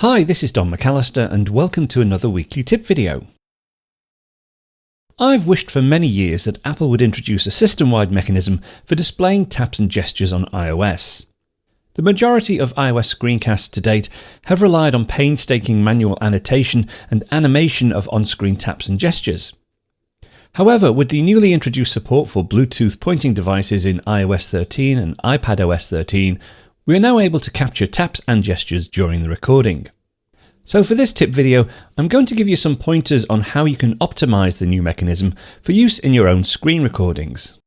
Hi, this is Don McAllister and welcome to another weekly tip video. I've wished for many years that Apple would introduce a system-wide mechanism for displaying taps and gestures on iOS. The majority of iOS screencasts to date have relied on painstaking manual annotation and animation of on-screen taps and gestures. However, with the newly introduced support for Bluetooth pointing devices in iOS 13 and iPadOS 13, we are now able to capture taps and gestures during the recording. So for this tip video, I'm going to give you some pointers on how you can optimize the new mechanism for use in your own screen recordings.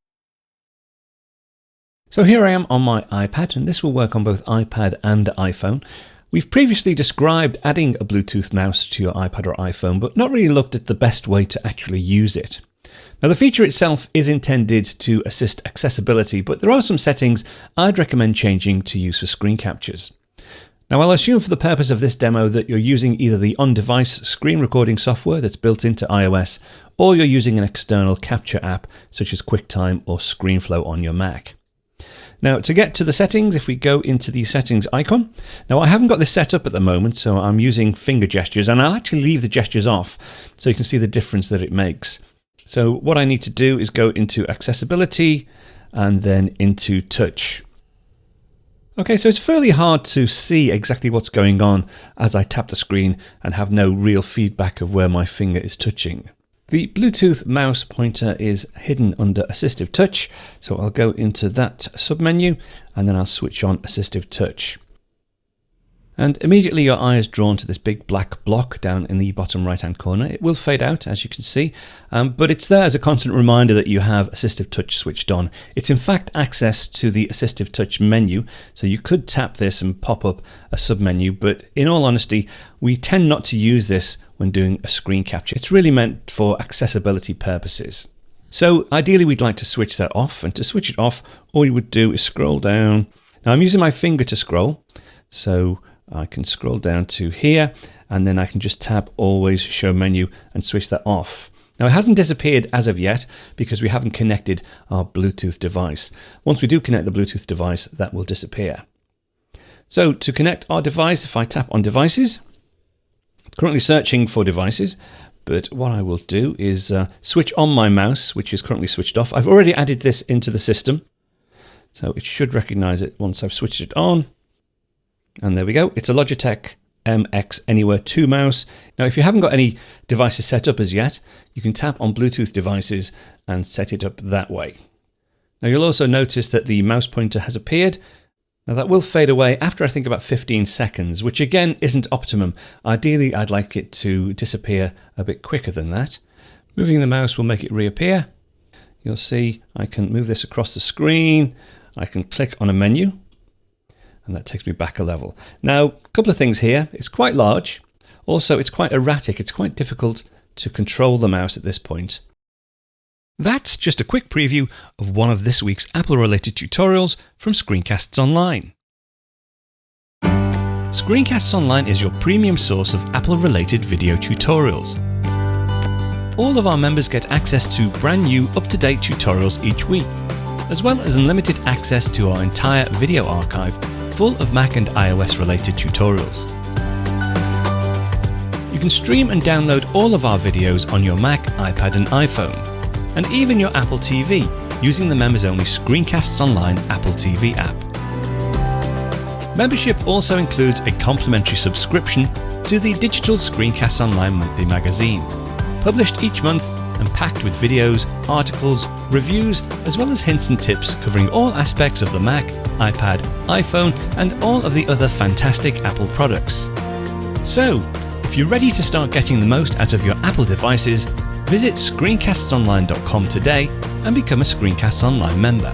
So here I am on my iPad, and this will work on both iPad and iPhone. We've previously described adding a Bluetooth mouse to your iPad or iPhone, but not really looked at the best way to actually use it. Now the feature itself is intended to assist accessibility, but there are some settings I'd recommend changing to use for screen captures. Now I'll assume for the purpose of this demo that you're using either the on-device screen recording software that's built into iOS, or you're using an external capture app such as QuickTime or ScreenFlow on your Mac. Now to get to the settings, if we go into the settings icon, now I haven't got this set up at the moment, so I'm using finger gestures, and I'll actually leave the gestures off so you can see the difference that it makes. So what I need to do is go into accessibility and then into touch. Okay, so it's fairly hard to see exactly what's going on as I tap the screen and have no real feedback of where my finger is touching. The Bluetooth mouse pointer is hidden under Assistive Touch, so I'll go into that submenu and then I'll switch on Assistive Touch. And immediately your eye is drawn to this big black block down in the bottom right hand corner. It will fade out, as you can see, but it's there as a constant reminder that you have Assistive Touch switched on. It's in fact access to the Assistive Touch menu, so you could tap this and pop up a submenu, but in all honesty, we tend not to use this when doing a screen capture. It's really meant for accessibility purposes. So ideally we'd like to switch that off, and to switch it off, all you would do is scroll down. Now I'm using my finger to scroll, so I can scroll down to here, and then I can just tap Always Show Menu and switch that off. Now it hasn't disappeared as of yet because we haven't connected our Bluetooth device. Once we do connect the Bluetooth device, that will disappear. So to connect our device, if I tap on Devices, currently searching for devices, but what I will do is switch on my mouse, which is currently switched off. I've already added this into the system, so it should recognize it once I've switched it on. And there we go, it's a Logitech MX Anywhere 2 mouse. Now if you haven't got any devices set up as yet, you can tap on Bluetooth devices and set it up that way. Now you'll also notice that the mouse pointer has appeared. Now that will fade away after I think about 15 seconds, which again isn't optimum. Ideally I'd like it to disappear a bit quicker than that. Moving the mouse will make it reappear. You'll see I can move this across the screen. I can click on a menu, and that takes me back a level. Now, a couple of things here. It's quite large. Also, it's quite erratic. It's quite difficult to control the mouse at this point. That's just a quick preview of one of this week's Apple-related tutorials from Screencasts Online. Screencasts Online is your premium source of Apple-related video tutorials. All of our members get access to brand new, up-to-date tutorials each week, as well as unlimited access to our entire video archive full of Mac and iOS related tutorials. You can stream and download all of our videos on your Mac, iPad and iPhone, and even your Apple TV using the members only Screencasts Online Apple TV app. Membership also includes a complimentary subscription to the digital Screencasts Online monthly magazine, published each month and packed with videos, articles, reviews, as well as hints and tips covering all aspects of the Mac, iPad, iPhone, and all of the other fantastic Apple products. So, if you're ready to start getting the most out of your Apple devices, visit screencastsonline.com today and become a Screencasts Online member.